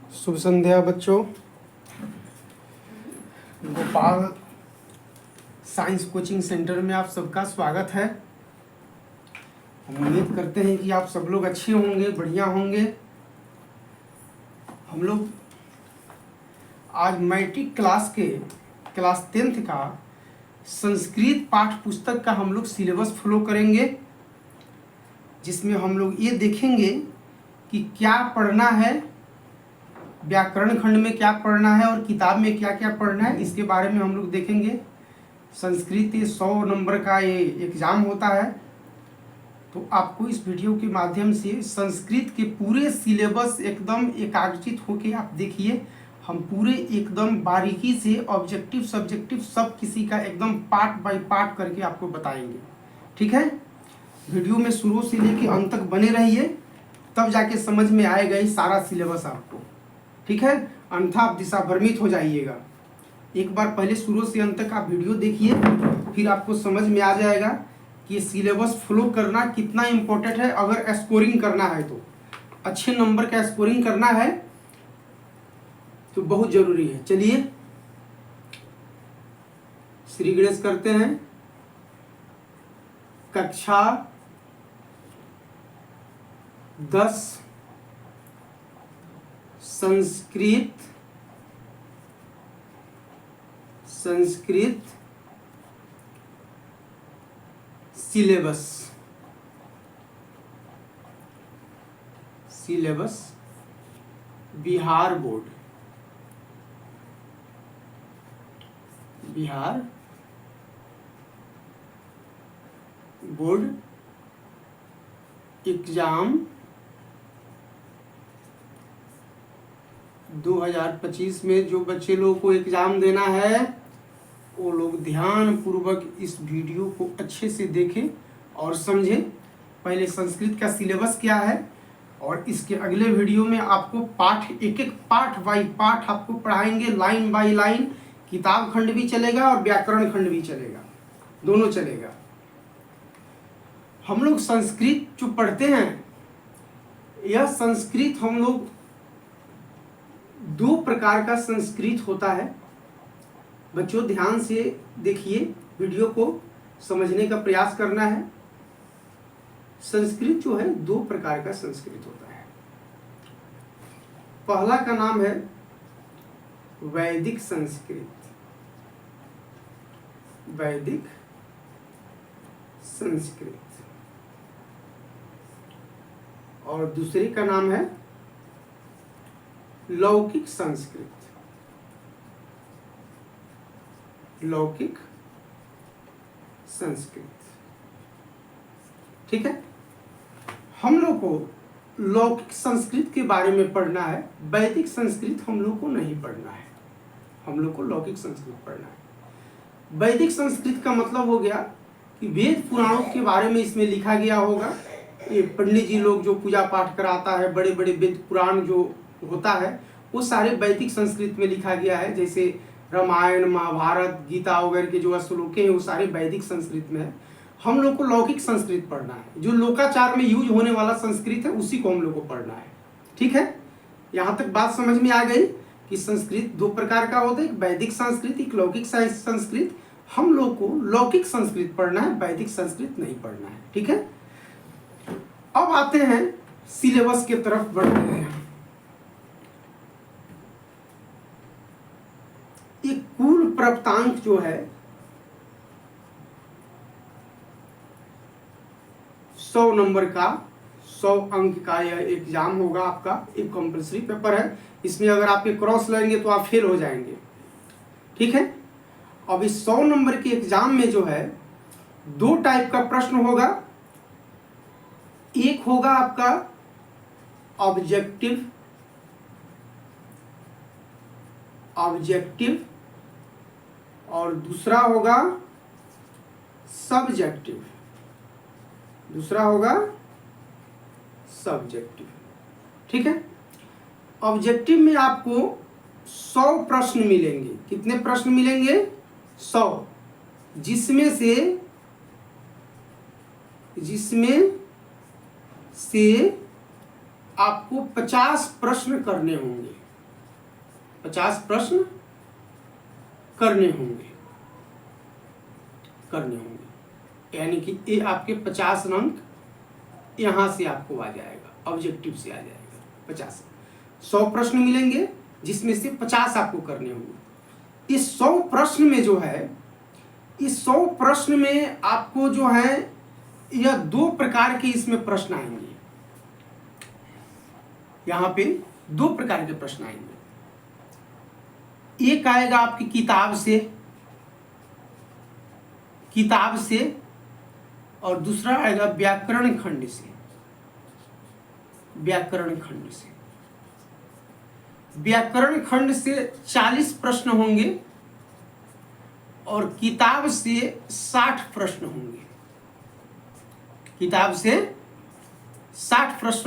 शुभ संध्या बच्चों। Gopal science coaching centre में आप सबका स्वागत है। हम उम्मीद करते हैं कि आप सब लोग अच्छे होंगे, बढ़िया होंगे। हम लोग आज मैट्रिक क्लास के क्लास 10th का संस्कृत पाठ्य पुस्तक का हम लोग सिलेबस फॉलो करेंगे, जिसमें हम लोग ये देखेंगे कि क्या पढ़ना है, व्याकरण खंड में क्या पढ़ना है और किताब में क्या क्या पढ़ना है, इसके बारे में हम लोग देखेंगे। संस्कृत 100 नंबर का ये एग्ज़ाम होता है, तो आपको इस वीडियो के माध्यम से संस्कृत के पूरे सिलेबस एकदम एकाग्रचित होके आप देखिए। हम पूरे एकदम बारीकी से ऑब्जेक्टिव सब्जेक्टिव सब किसी का एकदम पार्ट बाय पार्ट करके आपको बताएंगे। ठीक है, वीडियो में शुरू से लेके अंत तक बने रहिए, तब जाके समझ में आएगा ये सारा सिलेबस आपको। ठीक है, अन्यथा आप दिशा भ्रमित हो जाइएगा। एक बार पहले शुरू से अंत तक आप वीडियो देखिए, फिर आपको समझ में आ जाएगा कि ये सिलेबस फॉलो करना कितना इम्पोर्टेंट है। अगर स्कोरिंग करना है, तो अच्छे नंबर का स्कोरिंग करना है तो बहुत जरूरी है। चलिए श्री गणेश करते हैं। कक्षा 10 Sanskrit syllabus Bihar board exam 2025 में जो बच्चे लोगों को एग्ज़ाम देना है, वो लोग ध्यान पूर्वक इस वीडियो को अच्छे से देखें और समझें। पहले संस्कृत का सिलेबस क्या है, और इसके अगले वीडियो में आपको पाठ एक एक पाठ बाई पाठ आपको पढ़ाएंगे, लाइन बाई लाइन। किताब खंड भी चलेगा और व्याकरण खंड भी चलेगा, दोनों चलेगा। हम लोग संस्कृत जो पढ़ते हैं, यह संस्कृत हम लोग 2 प्रकार का संस्कृत होता है। बच्चों ध्यान से देखिए, वीडियो को समझने का प्रयास करना है। संस्कृत जो है 2 प्रकार का संस्कृत होता है। पहला का नाम है वैदिक संस्कृत, और दूसरे का नाम है लौकिक संस्कृत। ठीक है, हम लोग को लौकिक संस्कृत के बारे में पढ़ना है, वैदिक संस्कृत हम लोग को नहीं पढ़ना है। हम लोग को लौकिक संस्कृत पढ़ना है। वैदिक संस्कृत का मतलब हो गया कि वेद पुराणों के बारे में इसमें लिखा गया होगा। ये पंडित जी लोग जो पूजा पाठ कराता है, बड़े बड़े वेद पुराण जो होता है, वो सारे वैदिक संस्कृत में लिखा गया है। जैसे रामायण, महाभारत, गीता वगैरह के जो श्लोक हैं, वो सारे वैदिक संस्कृत में है। हम लोग को लौकिक संस्कृत पढ़ना है, जो लोकाचार में यूज होने वाला संस्कृत है, उसी को हम लोग को पढ़ना है। ठीक है, यहाँ तक बात समझ में आ गई कि संस्कृत 2 प्रकार का होता है, एक वैदिक संस्कृत, एक लौकिक संस्कृत। हम लोग को लौकिक संस्कृत पढ़ना है, वैदिक संस्कृत नहीं पढ़ना है। ठीक है, अब आते हैं सिलेबस की तरफ बढ़ते हैं। एक कुल प्राप्तांक जो है 100 नंबर का, 100 अंक का यह एग्जाम होगा आपका। एक कंपल्सरी पेपर है, इसमें अगर आप ये क्रॉस लेंगे तो आप फेल हो जाएंगे। ठीक है, अब इस 100 नंबर के एग्जाम में जो है 2 टाइप का प्रश्न होगा। एक होगा आपका ऑब्जेक्टिव और दूसरा होगा सब्जेक्टिव। ठीक है, ऑब्जेक्टिव में आपको 100 प्रश्न मिलेंगे। कितने प्रश्न मिलेंगे? 100, जिसमें से आपको 50 प्रश्न करने होंगे। 50 प्रश्न करने होंगे, यानी कि ये आपके 50 अंक यहाँ से आपको आ जाएगा, ऑब्जेक्टिव से आ जाएगा 50। 100 प्रश्न मिलेंगे जिसमें से 50 आपको करने होंगे। इस 100 प्रश्न में जो है, इस 100 प्रश्न में आपको जो है यह 2 प्रकार के इसमें प्रश्न आएंगे। यहाँ पे 2 प्रकार के प्रश्न आएंगे। एक आएगा आपकी किताब से और दूसरा आएगा व्याकरण खंड से। व्याकरण खंड से 40 प्रश्न होंगे और किताब से 60 प्रश्न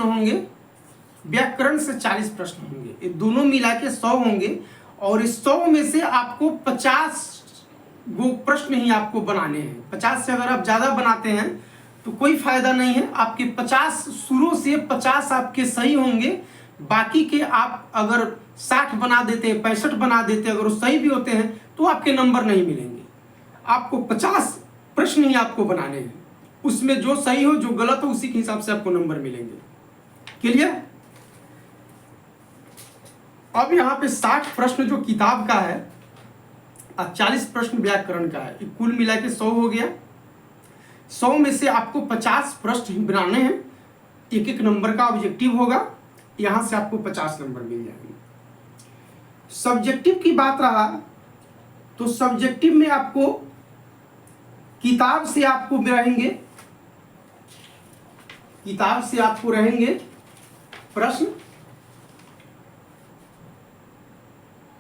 होंगे। व्याकरण से 40 प्रश्न होंगे। ये दोनों मिला के 100 होंगे और इस 100 में से आपको 50 वो प्रश्न ही आपको बनाने हैं। 50 से अगर आप ज़्यादा बनाते हैं तो कोई फायदा नहीं है। आपके 50 शुरू से 50 आपके सही होंगे, बाकी के आप अगर 60 बना देते हैं, 65 बना देते हैं, अगर वो सही भी होते हैं तो आपके नंबर नहीं मिलेंगे। आपको 50 प्रश्न ही आपको बनाने हैं, उसमें जो सही हो जो गलत हो उसी के हिसाब से आपको नंबर मिलेंगे। क्लियर? अब यहाँ पे 60 प्रश्न जो किताब का है और 40 प्रश्न व्याकरण का है, कुल मिला के 100 हो गया। 100 में से आपको 50 प्रश्न बनाने हैं, एक एक नंबर का ऑब्जेक्टिव होगा, यहाँ से आपको 50 नंबर मिल जाएंगे। सब्जेक्टिव की बात रहा तो सब्जेक्टिव में आपको किताब से आपको रहेंगे प्रश्न।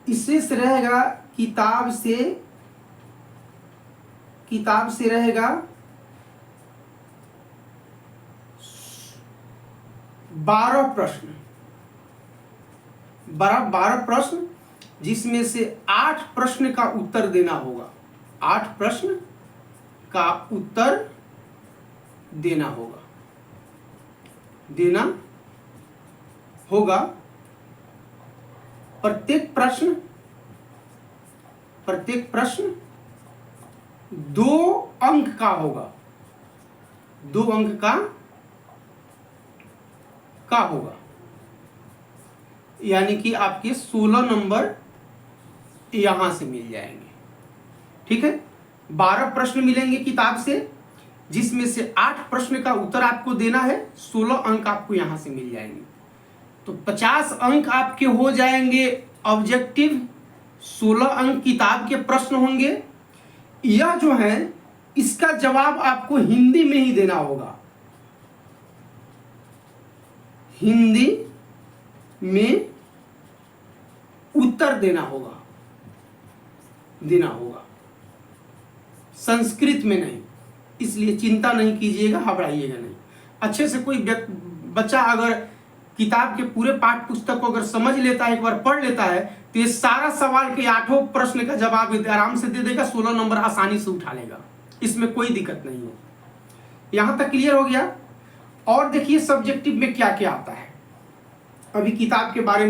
इससे रहेगा किताब से रहेगा 12 प्रश्न, 12 प्रश्न, जिसमें से 8 प्रश्न का उत्तर देना होगा। 8 प्रश्न का उत्तर देना होगा। प्रत्येक प्रश्न 2 अंक का होगा। 2 अंक का होगा, यानी कि आपके 16 नंबर यहां से मिल जाएंगे। ठीक है, 12 प्रश्न मिलेंगे किताब से, जिसमें से 8 प्रश्न का उत्तर आपको देना है। 16 अंक आपको यहां से मिल जाएंगे, तो 50 अंक आपके हो जाएंगे ऑब्जेक्टिव। 16 अंक किताब के प्रश्न होंगे। यह जो है इसका जवाब आपको हिंदी में ही देना होगा। हिंदी में उत्तर देना होगा, संस्कृत में नहीं। इसलिए चिंता नहीं कीजिएगा, घबराइएगा नहीं। अच्छे से कोई बच्चा अगर किताब के पूरे पाठ पुस्तक को अगर समझ लेता है, एक बार पढ़ लेता है, तो ये सारा सवाल के 8 प्रश्न का जवाब आराम से दे देगा, 16 नंबर आसानी से उठा लेगा। इसमें कोई दिक्कत नहीं है। यहां तक क्लियर हो गया? और देखिए सब्जेक्टिव में क्या क्या आता है। अभी किताब के बारे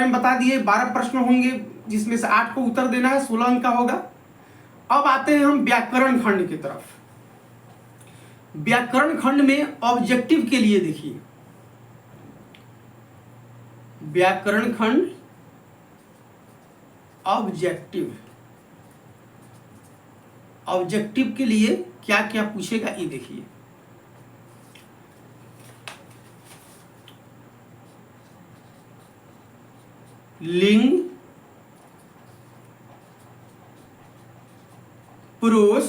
में बता दिए, 12 प्रश्न होंगे जिसमें से 8 को उत्तर देना है, 16 अंक का होगा। अब आते हैं हम व्याकरण खंड की तरफ। व्याकरण खंड में ऑब्जेक्टिव के लिए देखिए, व्याकरण खंड ऑब्जेक्टिव के लिए क्या क्या पूछेगा ये देखिए। लिंग, पुरुष,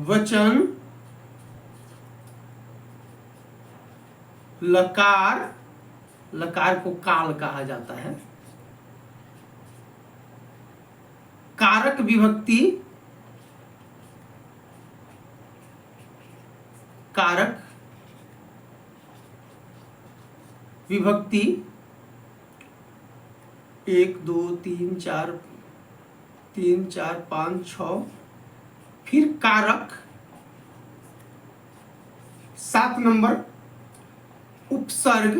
वचन, लकार को काल कहा जाता है, कारक विभक्ति, कारक विभक्ति 1 2 3 4 5 6, फिर कारक 7 नंबर उपसर्ग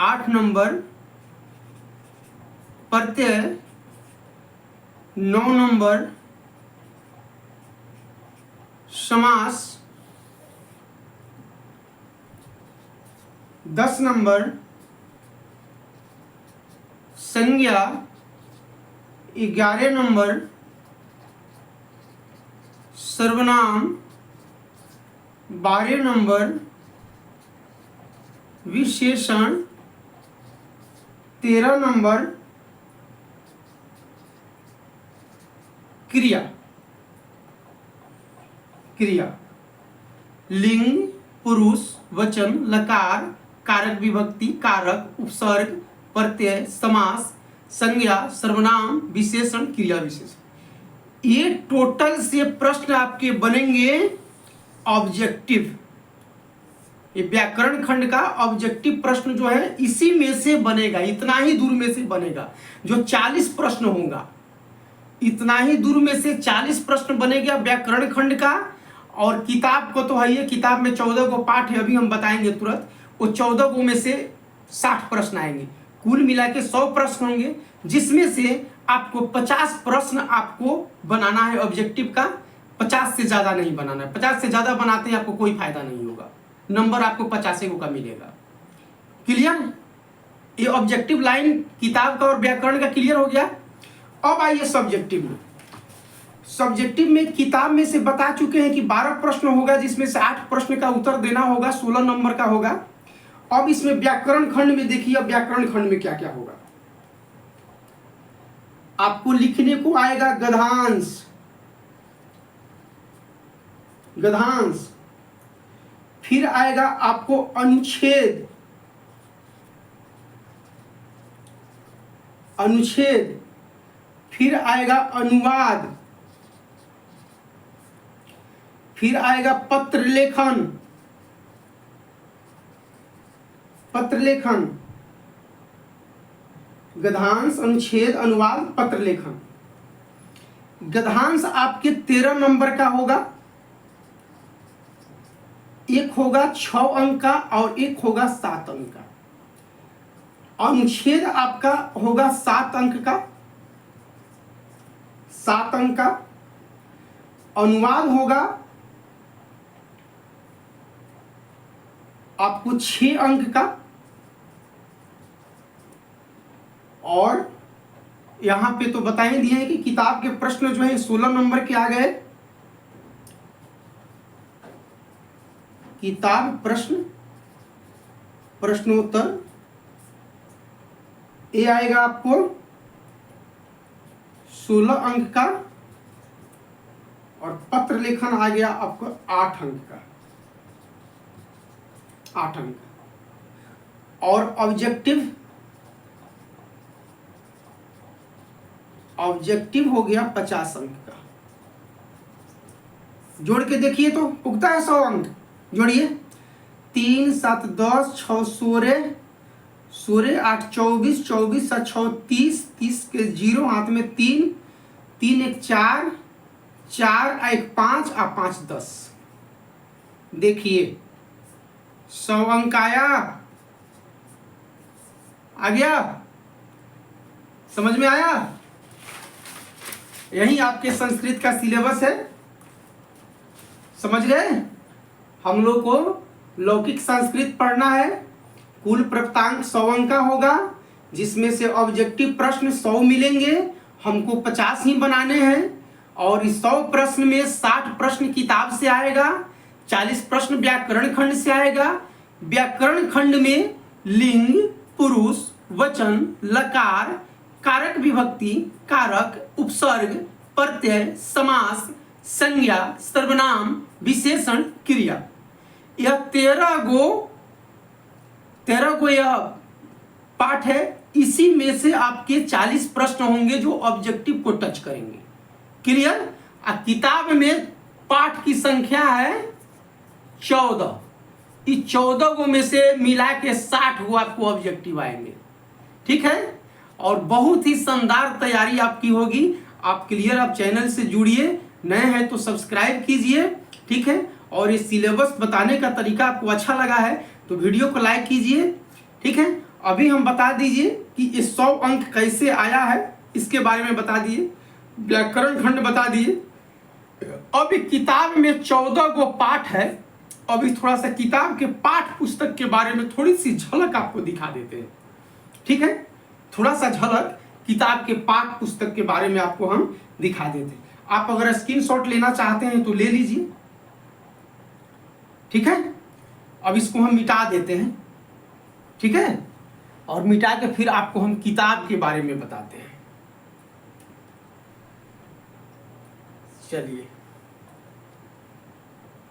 8 नंबर, प्रत्यय 9 नंबर, समास 10 नंबर, संज्ञा 11 नंबर, सर्वनाम 12 नंबर, विशेषण 13 नंबर, क्रिया लिंग, पुरुष, वचन, लकार, कारक विभक्ति, कारक, उपसर्ग, प्रत्यय, समास, संज्ञा, सर्वनाम, विशेषण, क्रिया विशेषण। ये टोटल से प्रश्न आपके बनेंगे ऑब्जेक्टिव। ये व्याकरण खंड का ऑब्जेक्टिव प्रश्न जो है इसी में से बनेगा, इतना ही दूर में से बनेगा। जो 40 प्रश्न होगा, इतना ही दूर में से 40 प्रश्न बनेगा व्याकरण खंड का। और किताब को तो है ये, किताब में 14 को पाठ है, अभी हम बताएंगे तुरंत। वो 14 को में से 60 प्रश्न आएंगे, कुल मिला के 100 प्रश्न होंगे, जिसमें से आपको 50 प्रश्न आपको बनाना है ऑब्जेक्टिव का। 50 से ज्यादा नहीं बनाना है। 50 से ज्यादा बनाते हैं आपको कोई फायदा नहीं होगा, नंबर आपको 50 का मिलेगा। क्लियर? ये ऑब्जेक्टिव लाइन किताब का और व्याकरण का क्लियर हो गया। अब आइए सब्जेक्टिव में। सब्जेक्टिव में किताब में से बता चुके हैं कि 12 प्रश्न होगा, जिसमें से 8 प्रश्न का उत्तर देना होगा, 16 नंबर का होगा। अब इसमें व्याकरण खंड में देखिए, अब व्याकरण खंड में क्या क्या होगा। आपको लिखने को आएगा गद्यांश, फिर आएगा आपको अनुच्छेद, फिर आएगा अनुवाद, फिर आएगा पत्र लेखन, गद्यांश, अनुच्छेद, अनुवाद, पत्र लेखन। गद्यांश आपके 13 नंबर का होगा, एक होगा 6 अंक का और एक होगा 7 अंक का। अनुच्छेद आपका होगा 7 अंक का, अनुवाद होगा आपको 6 अंक का, और यहां पे तो बता ही दिए हैं कि किताब के प्रश्न जो है 16 नंबर के आ गए। किताब प्रश्नोत्तर ये आएगा आपको 16 अंक का, और पत्र लेखन आ गया आपको 8 अंक का, और ऑब्जेक्टिव हो गया 50 अंक का। जोड़ के देखिए तो उगता है 100 अंक। जोड़िए, 3 7 10 6 16 16 8 24 24 7 6 30 30 के 0 हाथ में 3 3 1 4 4 1 5 और 5 10। देखिए 100 अंक आ गया, समझ में आया? यही आपके संस्कृत का सिलेबस है, समझ गए? हम लोग को लौकिक संस्कृत पढ़ना है। कुल प्राप्तांक 100 अंक का होगा, जिसमें से ऑब्जेक्टिव प्रश्न 100 मिलेंगे, हमको 50 ही बनाने हैं। और इस 100 प्रश्न में 60 प्रश्न किताब से आएगा, 40 प्रश्न व्याकरण खंड से आएगा। व्याकरण खंड में लिंग, पुरुष, वचन, लकार, कारक विभक्ति, कारक, उपसर्ग, प्रत्यय, समास, संज्ञा, सर्वनाम, विशेषण, क्रिया, यह 13 गो यह पाठ है। इसी में से आपके 40 प्रश्न होंगे जो ऑब्जेक्टिव को टच करेंगे। क्लियर? किताब में पाठ की संख्या है 14। इस 14 गो में से मिला के 60 गो आपको ऑब्जेक्टिव आएंगे। ठीक है? और बहुत ही शानदार तैयारी आपकी होगी। आप क्लियर, आप चैनल से जुड़िए, नए हैं तो सब्सक्राइब कीजिए। ठीक है? और ये सिलेबस बताने का तरीका आपको अच्छा लगा है तो वीडियो को लाइक कीजिए, ठीक है। अभी हम बता दीजिए कि ये 100 अंक कैसे आया है, इसके बारे में बता दिए, व्याकरण खंड बता दिए। अभी किताब में 14 गो पाठ है। अभी थोड़ा सा किताब के पाठ पुस्तक के बारे में थोड़ी सी झलक आपको दिखा देते हैं, ठीक है। थोड़ा सा झलक किताब के पाठ पुस्तक के बारे में आपको हम दिखा देते हैं। आप अगर स्क्रीनशॉट लेना चाहते हैं तो ले लीजिए, ठीक है। अब इसको हम मिटा देते हैं, ठीक है, और मिटा के फिर आपको हम किताब के बारे में बताते हैं। चलिए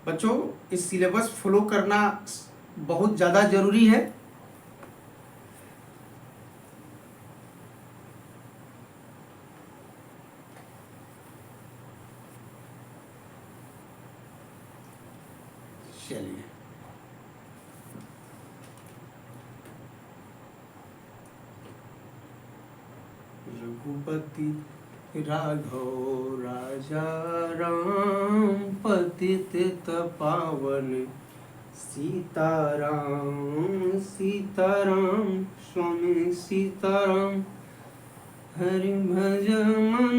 बच्चों, इस सिलेबस फॉलो करना बहुत ज़्यादा जरूरी है। चलिए रघुपति राघव राजा राम पतित पावन सीताराम सीताराम स्वामी सीताराम हरि भज मन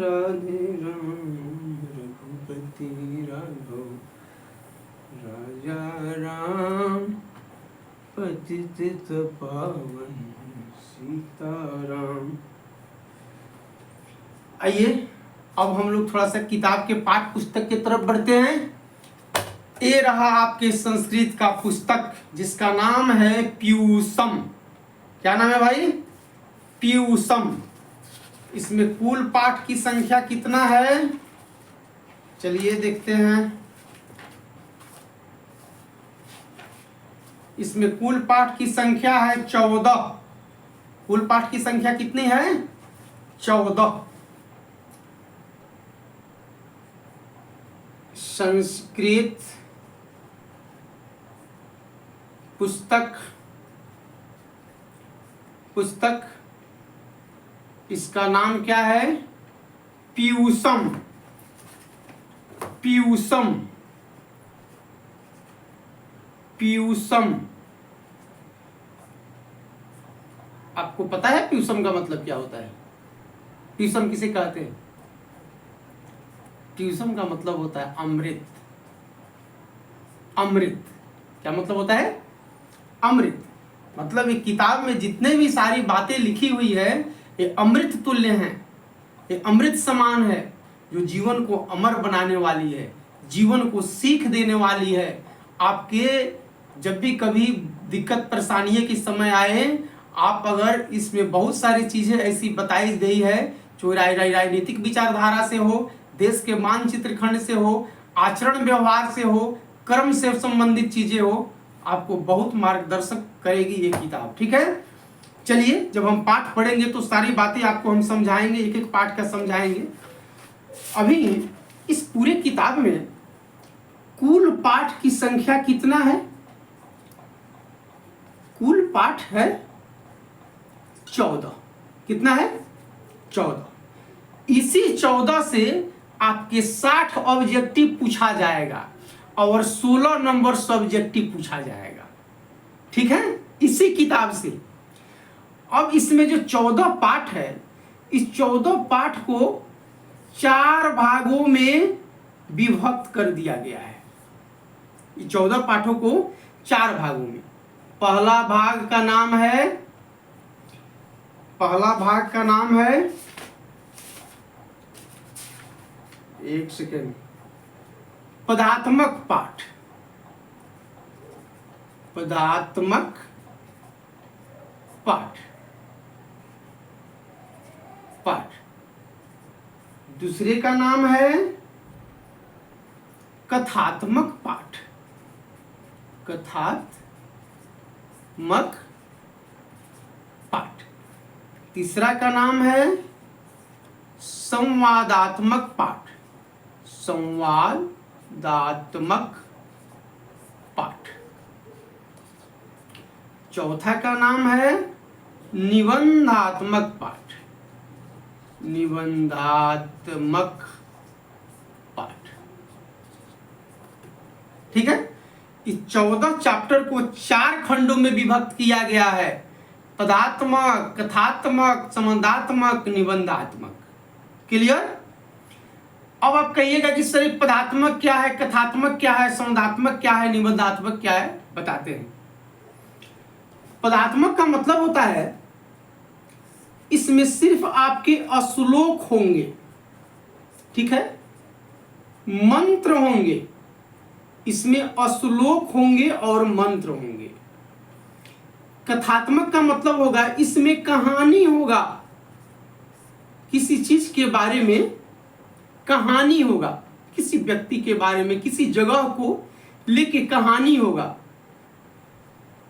राधे राम रघुपति राघव राजा राम पतित पावन सीताराम। आइए अब हम लोग थोड़ा सा किताब के पाठ पुस्तक की तरफ बढ़ते हैं। ये रहा आपके संस्कृत का पुस्तक जिसका नाम है पीयूषम। क्या नाम है भाई? पीयूषम। इसमें कुल पाठ की संख्या कितना है? चलिए देखते हैं। इसमें कुल पाठ की संख्या है 14। कुल पाठ की संख्या कितनी है? 14। संस्कृत पुस्तक इसका नाम क्या है? पीयूषम। पीयूषम पीयूषम। आपको पता है पीयूषम का मतलब क्या होता है? पीयूषम किसे कहते हैं? पीयूषम का मतलब होता है अमृत। अमृत क्या मतलब होता है? अमृत मतलब ये किताब में जितने भी सारी बातें लिखी हुई है ये अमृत तुल्य हैं, ये अमृत समान है, जो जीवन को अमर बनाने वाली है, जीवन को सीख देने वाली है। आपके जब भी कभी दिक्कत परेशानी के समय आए, आप अगर इसमें बहुत सारी चीजें ऐसी बताई गई है जो राजनीतिक विचारधारा से हो, देश के मानचित्र खंड से हो, आचरण व्यवहार से हो, कर्म से संबंधित चीजें हो, आपको बहुत मार्गदर्शक करेगी ये किताब, ठीक है। चलिए जब हम पाठ पढ़ेंगे तो सारी बातें आपको हम समझाएंगे, एक एक पाठ का समझाएंगे। अभी इस पूरे किताब में कुल पाठ की संख्या कितना है? कुल पाठ है 14। कितना है? 14। इसी 14 से आपके 60 ऑब्जेक्टिव पूछा जाएगा और 16 नंबर सब्जेक्टिव पूछा जाएगा, ठीक है, इसी किताब से। अब इसमें जो 14 पाठ है, इस 14 पाठ को 4 भागों में विभक्त कर दिया गया है। 14 पाठों को 4 भागों में। पहला भाग का नाम है एक सेकेंड, पदात्मक पाठ। पदात्मक पाठ। दूसरे का नाम है कथात्मक पाठ। कथात्मक पाठ। तीसरा का नाम है संवादात्मक पाठ। संवादात्मक पाठ। चौथा का नाम है निबंधात्मक पाठ। निबंधात्मक पाठ। ठीक है। इस 14 चैप्टर को 4 खंडों में विभक्त किया गया है, पदात्मक, कथात्मक, संबंधात्मक, निबंधात्मक। क्लियर। अब आप कहिएगा कि सर पदात्मक क्या है, कथात्मक क्या है, संबंधात्मक क्या है, निबंधात्मक क्या है, बताते हैं। पदात्मक का मतलब होता है इसमें सिर्फ आपके श्लोक होंगे, ठीक है, मंत्र होंगे, इसमें श्लोक होंगे और मंत्र होंगे। कथात्मक का मतलब होगा इसमें कहानी होगा, किसी चीज के बारे में कहानी होगा, किसी व्यक्ति के बारे में, किसी जगह को लेके कहानी होगा।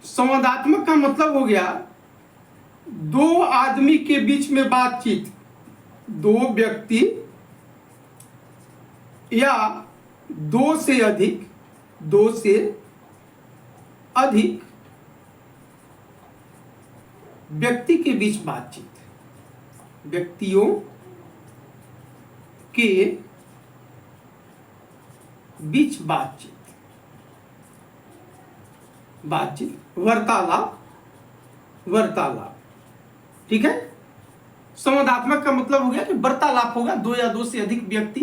संवादात्मक का मतलब हो गया दो आदमी के बीच में बातचीत, दो व्यक्ति या दो से अधिक व्यक्ति के बीच बातचीत, व्यक्तियों के बीच बातचीत, वार्तालाप, ठीक है। संवादात्मक का मतलब हो गया कि वार्तालाप होगा, दो या दो से अधिक व्यक्ति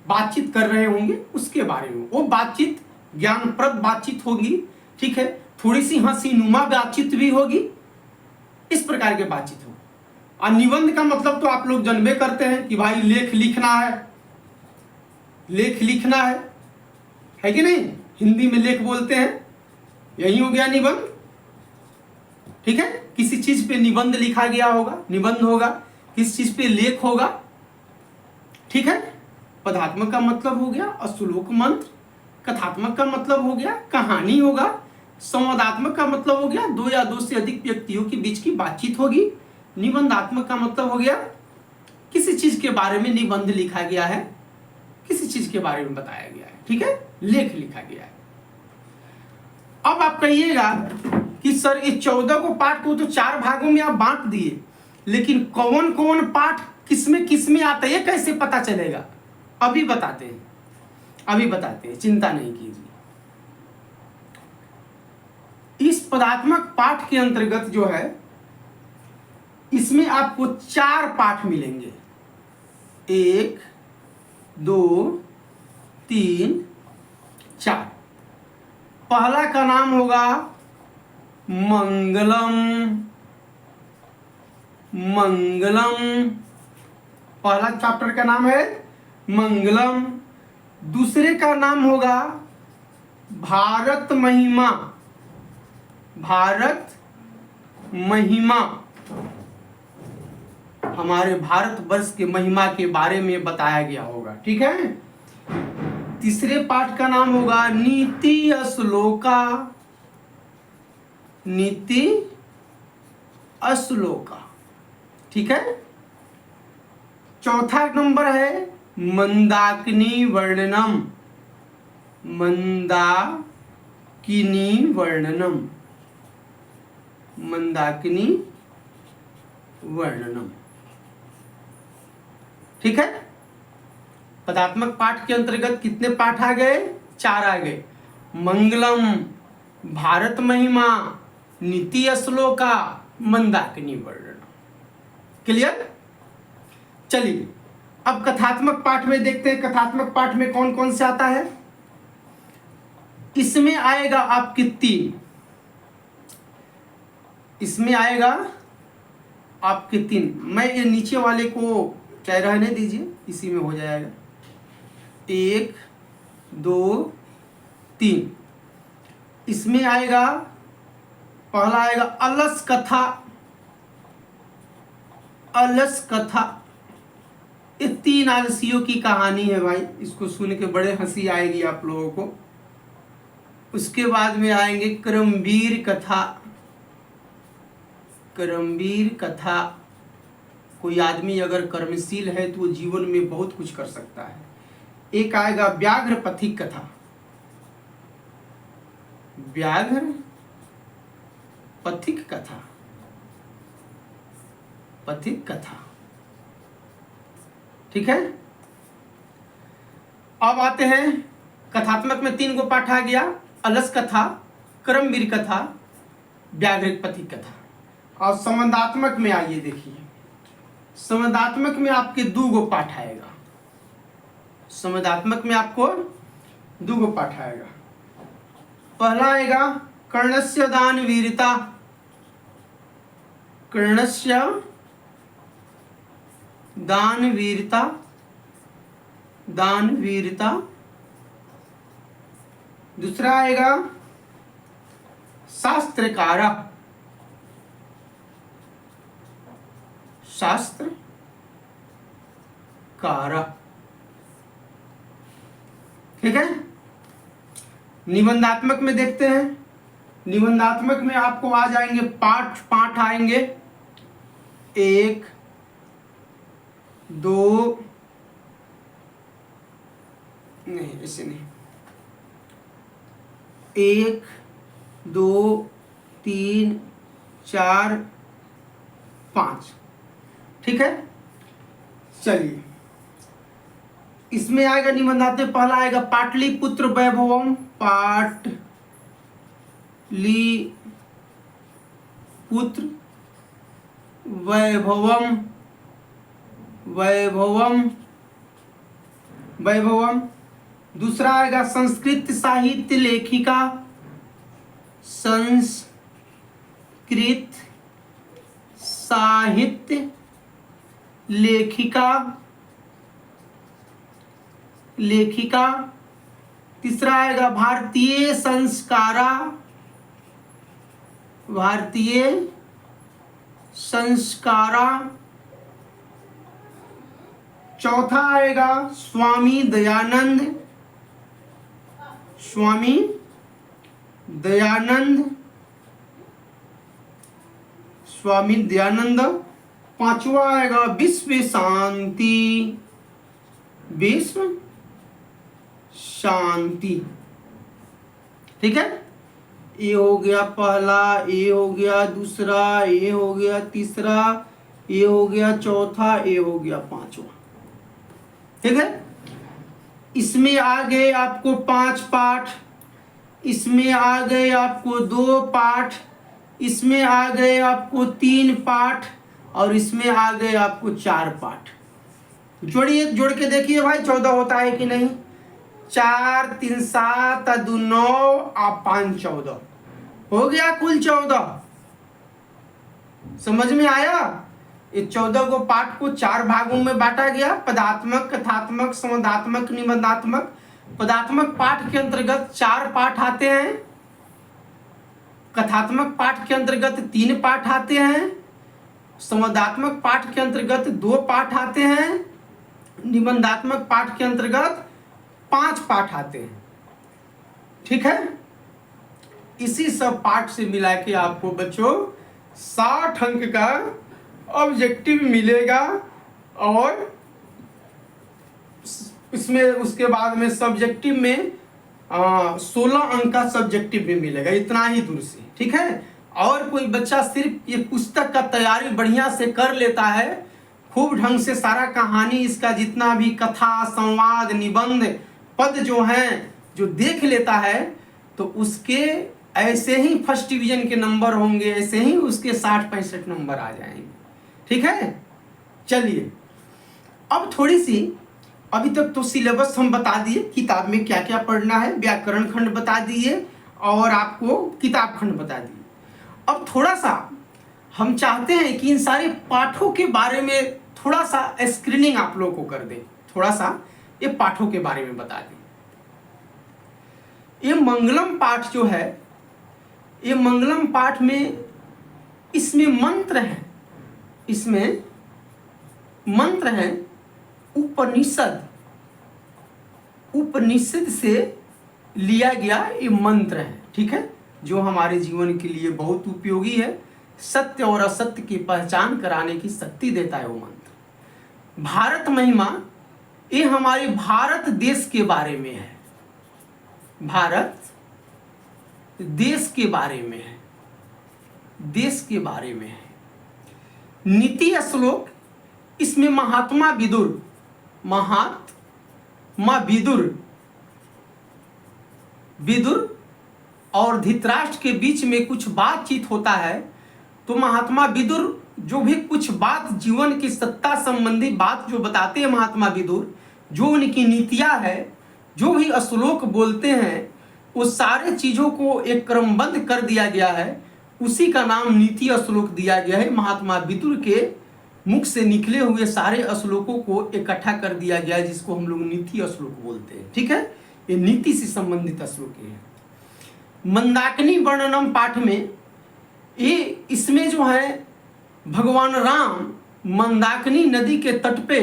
बातचीत कर रहे होंगे उसके बारे में, वो बातचीत ज्ञानप्रद बातचीत होगी, ठीक है, थोड़ी सी हंसी नुमा बातचीत भी होगी, इस प्रकार के बातचीत हो। और निबंध का मतलब तो आप लोग जानबे करते हैं कि भाई लेख लिखना है कि नहीं, हिंदी में लेख बोलते हैं, यही हो गया निबंध, ठीक है। किसी चीज पे निबंध लिखा गया होगा, निबंध होगा, किसी चीज पे लेख होगा, ठीक है। पदात्मक का मतलब हो गया श्लोक मंत्र, कथात्मक का मतलब हो गया कहानी होगा, संवादात्मक का मतलब हो गया दो या दो से अधिक व्यक्तियों के बीच की बातचीत होगी, निबंधात्मक का मतलब हो गया किसी चीज के बारे में निबंध लिखा गया है, किसी चीज के बारे में बताया गया है, ठीक है, लेख लिखा गया है। अब आप कहिएगा कि सर इस 14 को पाठ को तो 4 भागों में आप बांट दिए, लेकिन कौन कौन पाठ किसमें आता है ये कैसे पता चलेगा? अभी बताते हैं, चिंता नहीं कीजिए। इस पदात्मक पाठ के अंतर्गत जो है इसमें आपको 4 पाठ मिलेंगे, 1 2 3 4। पहला का नाम होगा मंगलम, पहला चैप्टर का नाम है मंगलम। दूसरे का नाम होगा भारत महिमा, हमारे भारतवर्ष के महिमा के बारे में बताया गया होगा, ठीक है। तीसरे पाठ का नाम होगा नीति श्लोका, ठीक है। चौथा नंबर है मंदाकिनी वर्णनम, ठीक है। पदात्मक पाठ के अंतर्गत कितने पाठ आ गए? 4 आ गए, मंगलम, भारत महिमा, नीति श्लोका, मंदाकिनी वर्णनम। क्लियर। चलिए अब कथात्मक पाठ में देखते हैं, कथात्मक पाठ में कौन कौन से आता है। इसमें आएगा आपके 3, इसमें आएगा आपके 3। मैं ये नीचे वाले को चाहे रहने दीजिए, इसी में हो जाएगा। 1 2 3 इसमें आएगा, पहला आएगा अलस कथा। ये 3 आलसियों की कहानी है भाई, इसको सुन के बड़े हंसी आएगी आप लोगों को। उसके बाद में आएंगे कर्मवीर कथा। कोई आदमी अगर कर्मशील है तो वो जीवन में बहुत कुछ कर सकता है। एक आएगा व्याघ्र पथिक कथा, ठीक है। अब आते हैं कथात्मक में 3 गो पाठ आ गया, अलस कथा, क्रमवीर कथा, व्याघ्रिक कथा। और संबंधात्मक में आइए देखिए, संबंधात्मक में आपके 2 गो पाठ आएगा। संबंधात्मक में आपको 2 गो पाठ आएगा। पहला आएगा कर्णस्य दान वीरता, कर्णस्य दान वीरता, दान वीरता। दूसरा आएगा शास्त्रकारा, शास्त्रकारा। ठीक है। निबंधात्मक में देखते हैं। निबंधात्मक में आपको आ जाएंगे पाठ आएंगे 1 2, नहीं ऐसे नहीं, 1 2 3 4 5। ठीक है। चलिए, इसमें आएगा निबंधात्मक, पहला आएगा पाटलिपुत्र वैभवम, पाटलिपुत्र वैभवम, वैभवम, वैभवम। दूसरा आएगा संस्कृत साहित्य लेखिका, संस्कृत साहित्य लेखिका, लेखिका। तीसरा आएगा भारतीय संस्कारा, भारतीय संस्कारा। चौथा आएगा स्वामी दयानंद, स्वामी दयानंद, स्वामी दयानंद। पांचवा आएगा विश्व शांति, विश्व शांति। ठीक है। ये हो गया पहला, ये हो गया दूसरा, ये हो गया तीसरा, ये हो गया चौथा, ये हो गया पांचवा। ठीक है। इसमें आ गए आपको 5 पाठ, इसमें आ गए आपको 2 पाठ, इसमें आ गए आपको 3 पाठ, और इसमें आ गए आपको 4 पाठ। जोड़िए, जोड़ के देखिए भाई 14 होता है कि नहीं। 4 3 7 2 9 और 5 14 हो गया, कुल 14। समझ में आया। ये 14 को पाठ को 4 भागों में बांटा गया, पदात्मक, कथात्मक, संबंधात्मक, निबंधात्मक। पदात्मक पाठ के अंतर्गत 4 पाठ आते हैं, कथात्मक पाठ के अंतर्गत 3 पाठ आते हैं, संबंधात्मक पाठ के अंतर्गत 2 पाठ आते हैं, निबंधात्मक पाठ के अंतर्गत 5 पाठ आते हैं। ठीक है। इसी सब पाठ से मिला के आपको बच्चों 60 अंक का ऑब्जेक्टिव मिलेगा, और इसमें उसके बाद में सब्जेक्टिव में 16 अंक का सब्जेक्टिव भी मिलेगा, इतना ही दूर से। ठीक है। और कोई बच्चा सिर्फ ये पुस्तक का तैयारी बढ़िया से कर लेता है, खूब ढंग से सारा कहानी इसका जितना भी कथा, संवाद, निबंध, पद जो हैं जो देख लेता है, तो उसके ऐसे ही फर्स्ट डिवीजन के नंबर होंगे, ऐसे ही उसके 60-65 नंबर आ जाएंगे। ठीक है। चलिए, अब थोड़ी सी, अभी तक तो सिलेबस हम बता दिए, किताब में क्या क्या पढ़ना है, व्याकरण खंड बता दिए और आपको किताब खंड बता दिए। अब थोड़ा सा हम चाहते हैं कि इन सारे पाठों के बारे में थोड़ा सा स्क्रीनिंग आप लोगों को कर दें, थोड़ा सा ये पाठों के बारे में बता दें। ये मंगलम पाठ जो है, ये मंगलम पाठ में इसमें मंत्र है, इसमें मंत्र है उपनिषद, उपनिषद से लिया गया ये मंत्र है। ठीक है। जो हमारे जीवन के लिए बहुत उपयोगी है, सत्य और असत्य की पहचान कराने की शक्ति देता है वो मंत्र। भारत महिमा, ये हमारे भारत देश के बारे में है, भारत देश के बारे में है, देश के बारे में है। नीति श्लोक, इसमें महात्मा विदुर, महात्मा विदुर विदुर और धृतराष्ट्र के बीच में कुछ बातचीत होता है, तो महात्मा विदुर जो भी कुछ बात जीवन की सत्ता संबंधी बात जो बताते हैं महात्मा विदुर, जो उनकी नीतियां है, जो भी श्लोक बोलते हैं, उस सारे चीज़ों को एक क्रमबद्ध कर दिया गया है। उसी का नाम नीति श्लोक दिया गया है। महात्मा विदुर के मुख से निकले हुए सारे श्लोकों को इकट्ठा कर दिया गया है, जिसको हम लोग नीति श्लोक बोलते हैं। ठीक है, ये नीति से संबंधित श्लोक है। मंदाकिनी वर्णनम पाठ में इसमें जो है भगवान राम मंदाकिनी नदी के तट पे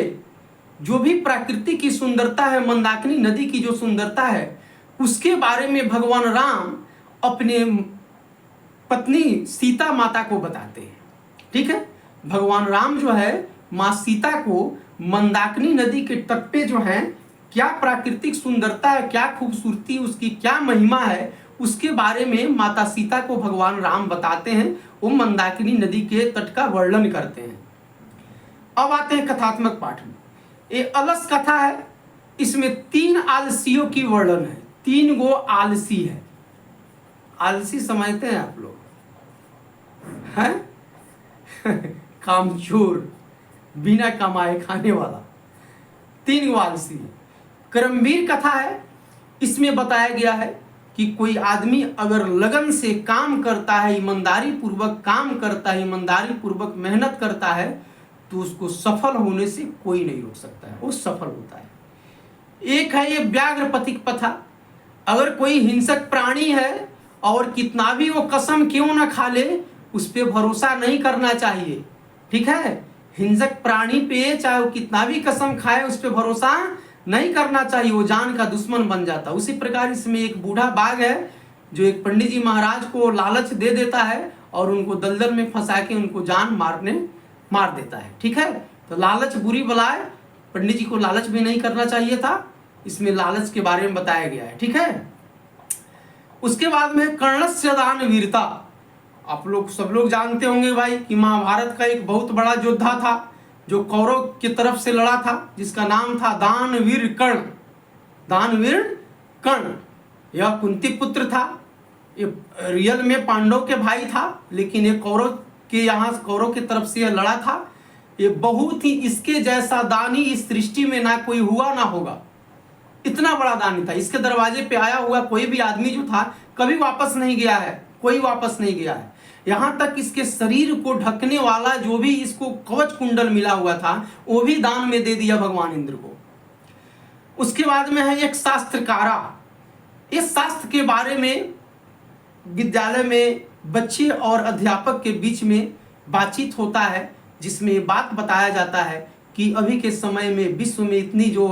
जो भी प्रकृति की सुंदरता है, मंदाकिनी नदी की जो सुंदरता है, उसके बारे में भगवान राम अपने पत्नी सीता माता को बताते हैं। ठीक है, भगवान राम जो है माँ सीता को मंदाकिनी नदी के तट पे जो है क्या प्राकृतिक सुंदरता है, क्या खूबसूरती, उसकी क्या महिमा है, उसके बारे में माता सीता को भगवान राम बताते हैं। वो मंदाकिनी नदी के तट का वर्णन करते हैं। अब आते हैं कथात्मक पाठ में। ये अलस कथा है। इसमें 3 आलसियों की वर्णन है। 3 गो आलसी है। आलसी समझते हैं आप लोग हैं? कामचोर, बिना कमाए खाने वाला 3 गो आलसी है। कर्मवीर कथा है। इसमें बताया गया है कि कोई आदमी अगर लगन से काम करता है, ईमानदारी पूर्वक काम करता है, ईमानदारी पूर्वक मेहनत करता है, तो उसको सफल होने से कोई नहीं रोक सकता है, वो सफल होता है। एक है ये व्याघ्रपथिक कथा। अगर कोई हिंसक प्राणी है और कितना भी वो कसम क्यों ना खा ले, उस पर भरोसा नहीं करना चाहिए। ठीक है, हिंसक प्राणी पे चाहे वो कितना भी कसम खाए, उस पर भरोसा नहीं करना चाहिए, वो जान का दुश्मन बन जाता। उसी प्रकार इसमें एक बूढ़ा बाघ है जो एक पंडित जी महाराज को लालच दे देता है और उनको दलदल में फंसा के उनको जान मार देता है। ठीक है, तो लालच बुरी बलाए, पंडित जी को लालच भी नहीं करना चाहिए था। इसमें लालच के बारे में बताया गया है। ठीक है, उसके बाद में कर्णस्य दान वीरता। आप लोग सब लोग जानते होंगे भाई कि महाभारत का एक बहुत बड़ा योद्धा था जो कौरव की तरफ से लड़ा था, जिसका नाम था दानवीर कर्ण। दानवीर कर्ण यह कुंती पुत्र था। ये रियल में पांडव के भाई था, लेकिन ये कौरव की तरफ से यह लड़ा था। ये बहुत ही इसके जैसा दानी इस सृष्टि में ना कोई हुआ ना होगा। इतना बड़ा दानी था। इसके दरवाजे पे आया हुआ कोई भी आदमी जो था कभी वापस नहीं गया है, कोई वापस नहीं गया है। यहाँ तक इसके शरीर को ढकने वाला जो भी इसको कवच कुंडल मिला हुआ था, वो भी दान में दे दिया भगवान इंद्र को। उसके बाद में है एक शास्त्रकारा। इस शास्त्र के बारे में विद्यालय में बच्चे और अध्यापक के बीच में बातचीत होता है, जिसमें बात बताया जाता है कि अभी के समय में विश्व में इतनी जो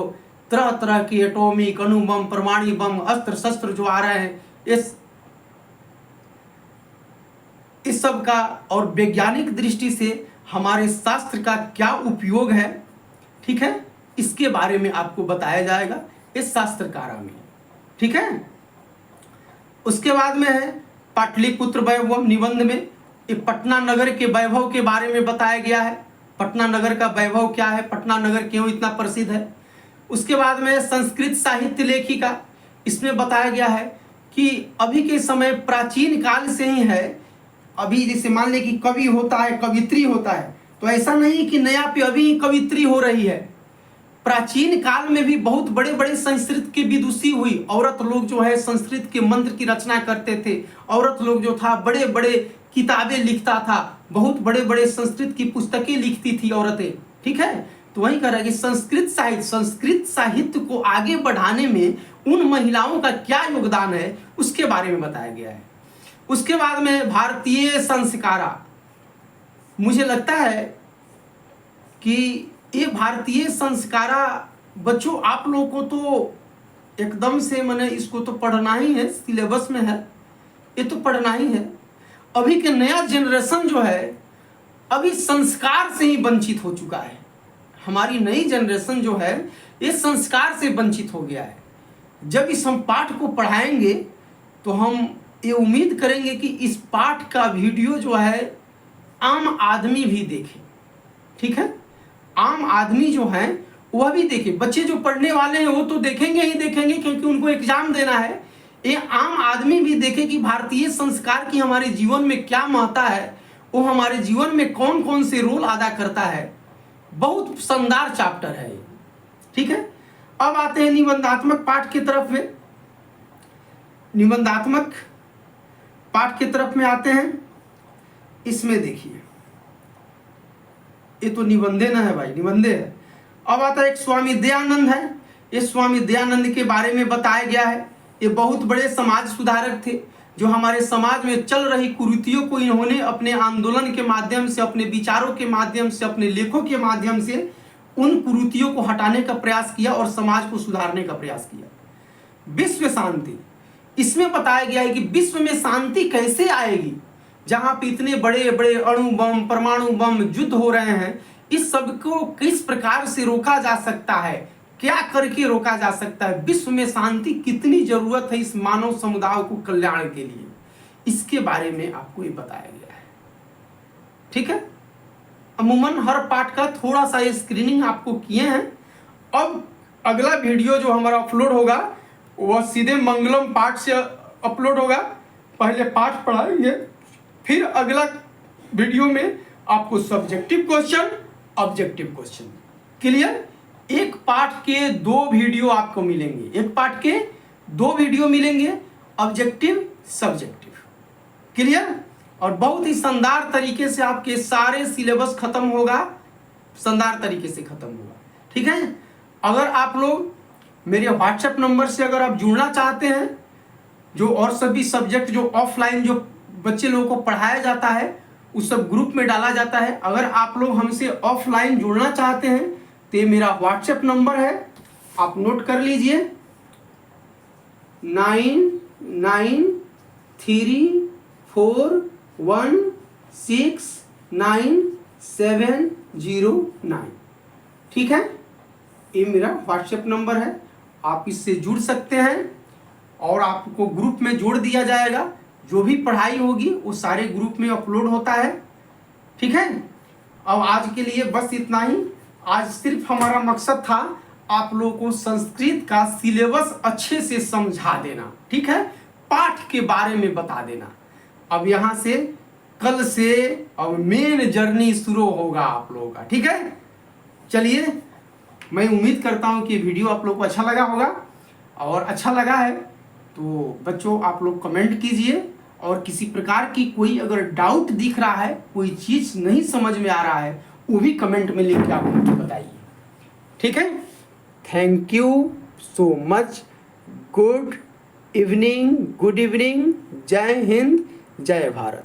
तरह तरह की एटॉमिक, अणु बम, परमाणु बम, अस्त्र शस्त्र जो आ रहे हैं, इस सब का और वैज्ञानिक दृष्टि से हमारे शास्त्र का क्या उपयोग है, ठीक है, इसके बारे में आपको बताया जाएगा इस शास्त्रकारा में। ठीक है, उसके बाद में है पाटलिपुत्र वैभव निबंध में ये पटना नगर के वैभव के बारे में बताया गया है। पटना नगर का वैभव क्या है, पटना नगर क्यों इतना प्रसिद्ध है। उसके बाद में संस्कृत साहित्य लेखिका। इसमें बताया गया है कि अभी के समय प्राचीन काल से ही है। अभी जैसे मान ले कि कवि होता है, कवित्री होता है, तो ऐसा नहीं कि नया पे अभी कवित्री हो रही है। प्राचीन काल में भी बहुत बड़े बड़े संस्कृत की विदुषी हुई। औरत लोग जो है संस्कृत के मंत्र की रचना करते थे। औरत लोग जो था बड़े बड़े किताबें लिखता था, बहुत बड़े बड़े संस्कृत की पुस्तकें लिखती थी औरतें। ठीक है, तो वही कह रहा है कि संस्कृत साहित्य को आगे बढ़ाने में उन महिलाओं का क्या योगदान है, उसके बारे में बताया गया है। उसके बाद में भारतीय संस्कारा। मुझे लगता है कि ये भारतीय संस्कारा बच्चों आप लोगों को तो एकदम से मैंने इसको तो पढ़ना ही है, सिलेबस में है, ये तो पढ़ना ही है। अभी के नया जनरेशन जो है अभी संस्कार से ही वंचित हो चुका है। हमारी नई जनरेशन जो है ये संस्कार से वंचित हो गया है। जब इस हम पाठ को पढ़ाएंगे तो हम ये उम्मीद करेंगे कि इस पाठ का वीडियो जो है आम आदमी भी देखे। ठीक है, आम आदमी जो है वह भी देखे। बच्चे जो पढ़ने वाले हैं वो तो देखेंगे ही देखेंगे, क्योंकि उनको एग्जाम देना है। ये आम आदमी भी देखे कि भारतीय संस्कार की हमारे जीवन में क्या महत्ता है, वो हमारे जीवन में कौन कौन से रोल अदा करता है। बहुत शानदार चैप्टर है ये, ठीक है। अब आते हैं निबंधात्मक पाठ की तरफ में। निबंधात्मक पाठ की तरफ में आते हैं। इसमें देखिए, ये तो निबंधे ना है भाई, निबंधे है। अब आता है एक स्वामी दयानंद है। ये स्वामी दयानंद के बारे में बताया गया है। ये बहुत बड़े समाज सुधारक थे, जो हमारे समाज में चल रही कुरीतियों को इन्होंने अपने आंदोलन के माध्यम से, अपने विचारों के माध्यम से, अपने लेखों के माध्यम से उन कुरीतियों को हटाने का प्रयास किया और समाज को सुधारने का प्रयास किया। विश्व शांति, इसमें बताया गया है कि विश्व में शांति कैसे आएगी जहां पे इतने बड़े बड़े अणु बम, परमाणु बम युद्ध हो रहे हैं। इस सब को किस प्रकार से रोका जा सकता है, क्या करके रोका जा सकता है, विश्व में शांति कितनी जरूरत है इस मानव समुदाय को कल्याण के लिए, इसके बारे में आपको ये बताया गया है, ठीक है। अमूमन हर पाठ का थोड़ा सा ये स्क्रीनिंग आपको किए हैं। अब अगला वीडियो जो हमारा अपलोड होगा वह सीधे मंगलम पाठ से अपलोड होगा। पहले पाठ पढ़ाएंगे, फिर अगला वीडियो में आपको subjective question, objective question. Clear? एक पाठ के 2 वीडियो आपको मिलेंगे, एक पाठ के 2 वीडियो मिलेंगे, ऑब्जेक्टिव, सब्जेक्टिव। क्लियर? और बहुत ही शानदार तरीके से आपके सारे सिलेबस खत्म होगा, शानदार तरीके से खत्म होगा, ठीक है। अगर आप लोग मेरे व्हाट्सएप नंबर से अगर आप जुड़ना चाहते हैं, जो और सभी सब्जेक्ट जो ऑफलाइन जो बच्चे लोगों को पढ़ाया जाता है उस सब ग्रुप में डाला जाता है, अगर आप लोग हमसे ऑफलाइन जुड़ना चाहते हैं तो ये मेरा व्हाट्सएप नंबर है, आप नोट कर लीजिए 9934169709, ठीक है। ये मेरा व्हाट्सएप नंबर है, आप इससे जुड़ सकते हैं और आपको ग्रुप में जोड़ दिया जाएगा। जो भी पढ़ाई होगी वो सारे ग्रुप में अपलोड होता है, ठीक है। अब आज के लिए बस इतना ही। आज सिर्फ हमारा मकसद था आप लोगों को संस्कृत का सिलेबस अच्छे से समझा देना, ठीक है, पाठ के बारे में बता देना। अब यहाँ से कल से अब मेन जर्नी शुरू होगा आप लोगों का, ठीक है। चलिए, मैं उम्मीद करता हूँ कि वीडियो आप लोगों को अच्छा लगा होगा, और अच्छा लगा है तो बच्चों आप लोग कमेंट कीजिए, और किसी प्रकार की कोई अगर डाउट दिख रहा है, कोई चीज़ नहीं समझ में आ रहा है, वो भी कमेंट में लिख के आप मुझे बताइए, ठीक है। Thank you so much. Good evening, जय हिंद, जय भारत।